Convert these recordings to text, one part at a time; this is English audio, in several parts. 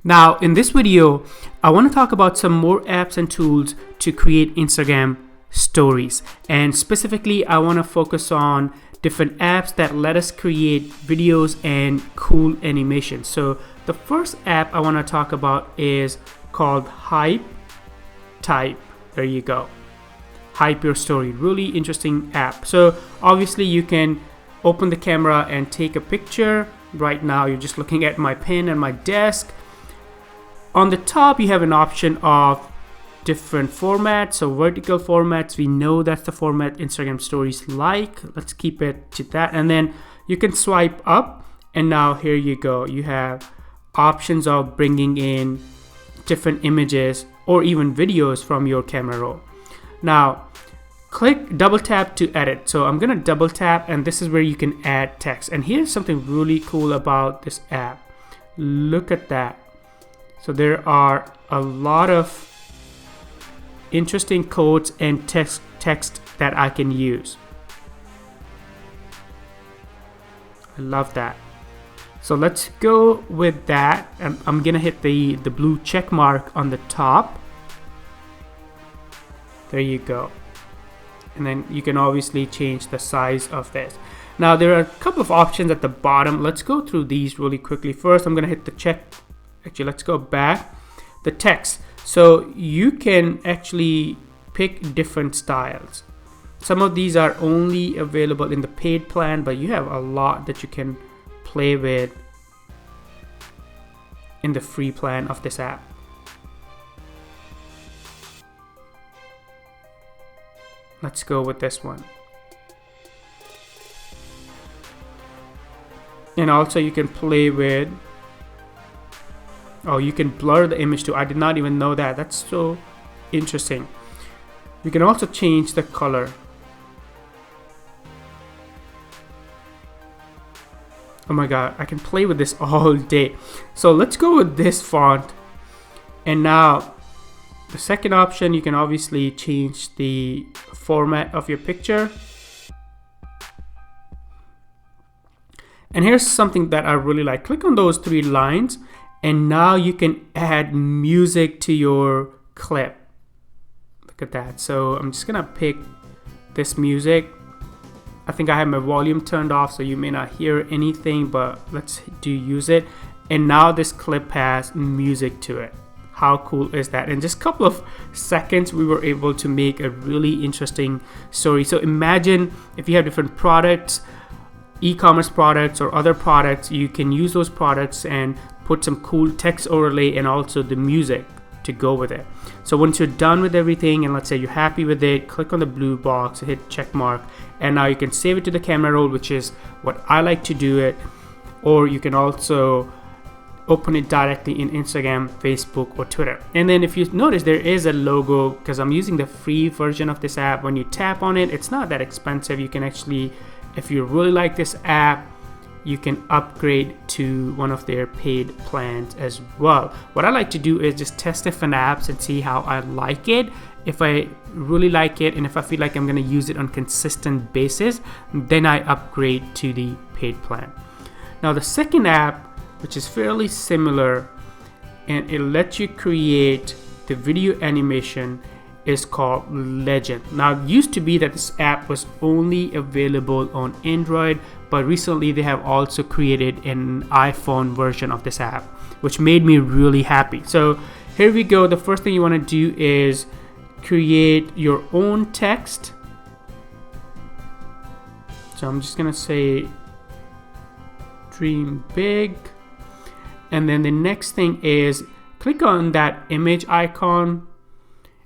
Now, in this video, I want to talk about some more apps and tools to create Instagram stories. And specifically, I want to focus on different apps that let us create videos and cool animations. So the first app I want to talk about is called HighType. There you go. Hype your story. Really interesting app. So obviously you can open the camera and take a picture. Right now you're just looking at my pen and my desk. On the top, you have an option of different formats. So vertical formats, we know that's the format Instagram stories like. Let's keep it to that. And then you can swipe up, and now here you go. You have options of bringing in different images or even videos from your camera roll. Now, double tap to edit. So I'm gonna double tap, and this is where you can add text. And here's something really cool about this app. Look at that. So there are a lot of interesting codes and text that I can use. I love that. So let's go with that. And I'm gonna hit the blue check mark on the top. There you go. And then you can obviously change the size of this. Now there are a couple of options at the bottom. Let's go through these really quickly. First, I'm gonna hit the check. Actually, let's go back. The text. So you can actually pick different styles. Some of these are only available in the paid plan, but you have a lot that you can play with in the free plan of this app. Let's go with this one. And also you can play with, oh, you can blur the image too. I did not even know that. That's so interesting. You can also change the color. Oh my god, I can play with this all day. So let's go with this font. And now the second option, you can obviously change the format of your picture. And here's something that I really like. Click on those three lines, and now you can add music to your clip. Look at that. So I'm just gonna pick this music. I think I have my volume turned off, so you may not hear anything, but let's use it. And now this clip has music to it. How cool is that? In just a couple of seconds, we were able to make a really interesting story. So imagine if you have different products, e-commerce products or other products, you can use those products and put some cool text overlay and also the music to go with it. So once you're done with everything, and let's say you're happy with it, click on the blue box, hit check mark, and now you can save it to the camera roll, which is what I like to do it. Or you can also open it directly in Instagram, Facebook, or Twitter. And then if you notice, there is a logo, because I'm using the free version of this app. When you tap on it, it's not that expensive. You can actually, if you really like this app, you can upgrade to one of their paid plans as well. What I like to do is just test different apps and see how I like it. If I really like it, and if I feel like I'm gonna use it on a consistent basis, then I upgrade to the paid plan. Now the second app, which is fairly similar, and it lets you create the video animation, is called Legend. Now it used to be that this app was only available on Android, but recently they have also created an iPhone version of this app, which made me really happy. So here we go. The first thing you want to do is create your own text. So I'm just gonna say dream big. And then the next thing is click on that image icon,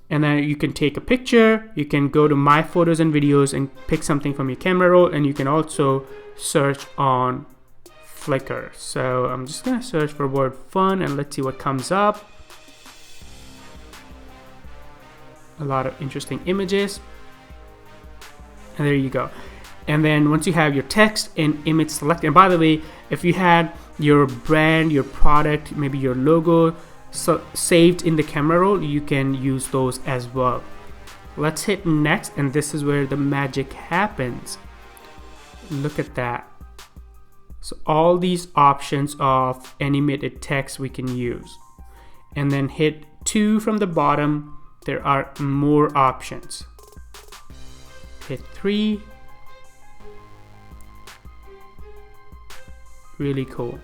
and then you can take a picture. You can go to my photos and videos and pick something from your camera roll, and you can also search on Flickr. So I'm just gonna search for word fun, and let's see what comes up. A lot of interesting images, and there you go. And then once you have your text and image selected, and by the way, if you had your brand, your product, maybe your logo saved in the camera roll, you can use those as well. Let's hit next, and this is where the magic happens. Look at that. So all these options of animated text we can use. and then hit 2 from the bottom. There are more options. Hit 3. Really cool.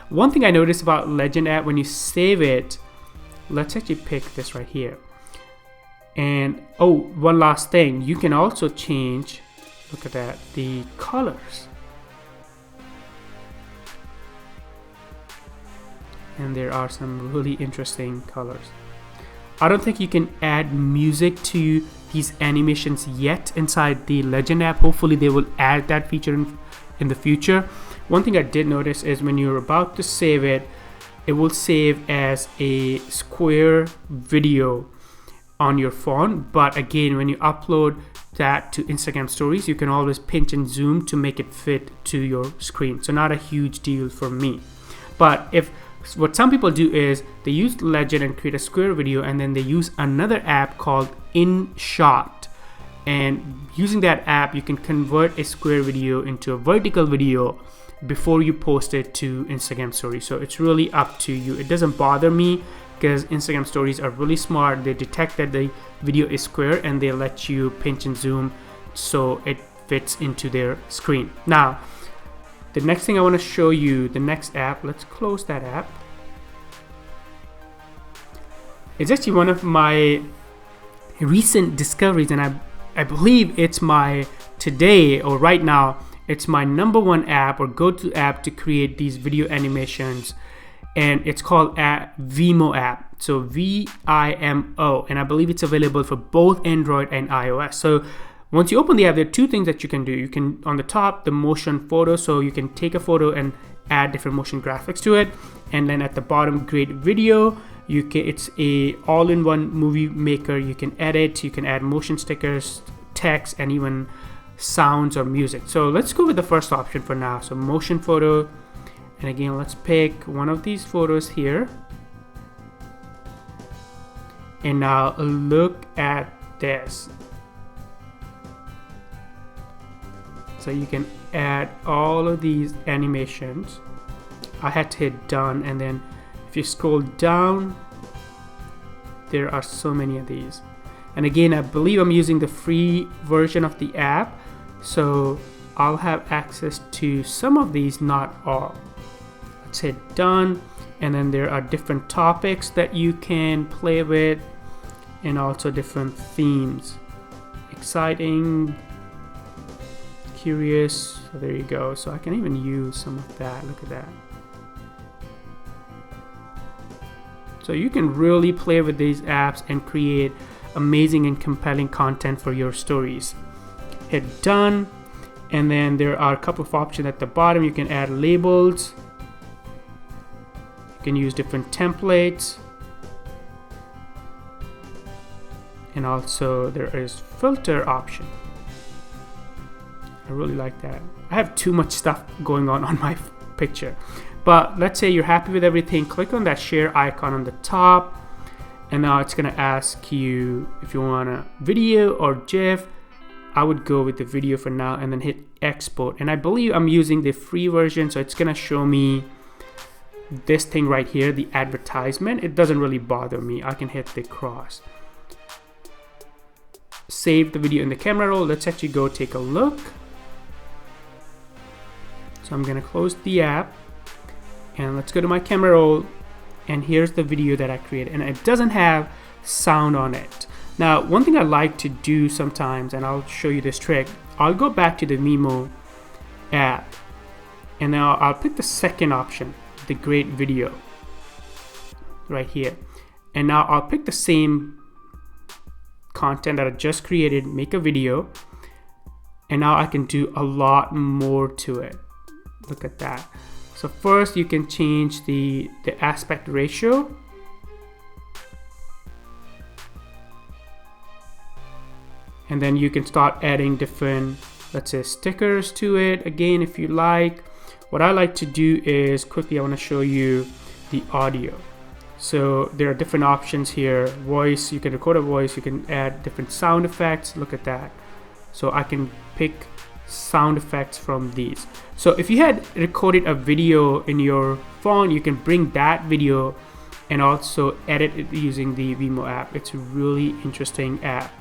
One thing I noticed about Legend app, when you save it, let's actually pick this right here. And oh, one last thing, you can also change, look at that, the colors. And there are some really interesting colors. I don't think you can add music to these animations yet inside the Legend app. Hopefully they will add that feature in the future. One thing I did notice is when you're about to save it, it will save as a square video on your phone. But again, when you upload that to Instagram stories, you can always pinch and zoom to make it fit to your screen. So not a huge deal for me. But what some people do is they use Legend and create a square video, and then they use another app called InShot. And using that app, you can convert a square video into a vertical video before you post it to Instagram stories. So it's really up to you. It doesn't bother me because Instagram stories are really smart. They detect that the video is square and they let you pinch and zoom so it fits into their screen. Now, the next thing I want to show you, the next app, let's close that app. It's actually one of my recent discoveries, and I believe it's my today or right now, it's my #1 app or go-to app to create these video animations, and it's called Vimo app. So VIMO, and I believe it's available for both Android and iOS. So once you open the app, there are two things that you can do. You can, on the top, the motion photo, so you can take a photo and add different motion graphics to it, and then at the bottom, create video. It's a all-in-one movie maker. You can edit, you can add motion stickers, text, and even sounds or music. So let's go with the first option for now. So motion photo, and again, let's pick one of these photos here. And now look at this. So you can add all of these animations. I had to hit done, and then if you scroll down, there are so many of these. And again, I believe I'm using the free version of the app, so I'll have access to some of these, not all. Let's hit done, and then there are different topics that you can play with, and also different themes. Exciting, curious, so there you go. So I can even use some of that. Look at that. So you can really play with these apps and create amazing and compelling content for your stories. Hit done, and then there are a couple of options at the bottom. You can add labels, you can use different templates, and also there is filter option. I really like that. I have too much stuff going on my picture, but let's say you're happy with everything. Click on that share icon on the top, and now it's gonna ask you if you want a video or GIF. I would go with the video for now, and then hit export. And I believe I'm using the free version, so it's gonna show me this thing right here, the advertisement. It doesn't really bother me. I can hit the cross. Save the video in the camera roll. Let's actually go take a look. So I'm gonna close the app, and let's go to my camera roll, and here's the video that I created, and it doesn't have sound on it. Now, one thing I like to do sometimes, and I'll show you this trick, I'll go back to the Vimo app, and now I'll pick the second option, the great video, right here. And now I'll pick the same content that I just created, make a video, and now I can do a lot more to it. Look at that. So first you can change the aspect ratio. And then you can start adding different, let's say, stickers to it. Again, if you like. What I like to do is quickly, I want to show you the audio. So there are different options here. Voice, you can record a voice, you can add different sound effects. Look at that. So I can pick sound effects from these. So if you had recorded a video in your phone, you can bring that video and also edit it using the Vimeo app. It's a really interesting app.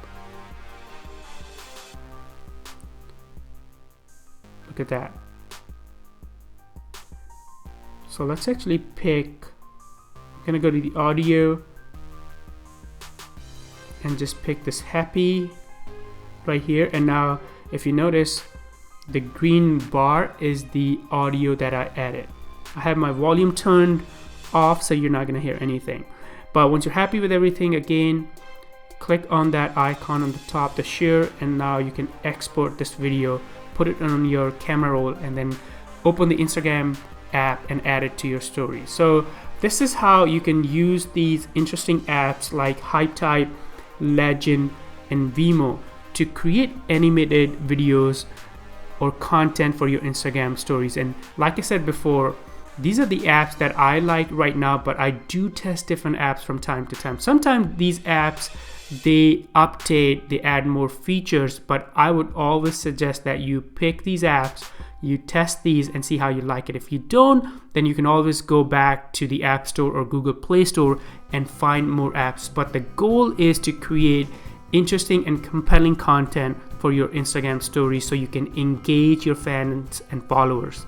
Look at that. So let's actually pick, I'm gonna go to the audio and just pick this happy right here. And now if you notice, the green bar is the audio that I added. I have my volume turned off, so you're not gonna hear anything. But once you're happy with everything, again, click on that icon on the top, the share, and now you can export this video, put it on your camera roll, and then open the Instagram app and add it to your story. So this is how you can use these interesting apps like HighType, Legend, and Vimeo to create animated videos or content for your Instagram stories. And like I said before, these are the apps that I like right now, but I do test different apps from time to time. Sometimes these apps, they update, they add more features, but I would always suggest that you pick these apps, you test these and see how you like it. If you don't, then you can always go back to the App Store or Google Play Store and find more apps. But the goal is to create interesting and compelling content for your Instagram stories so you can engage your fans and followers.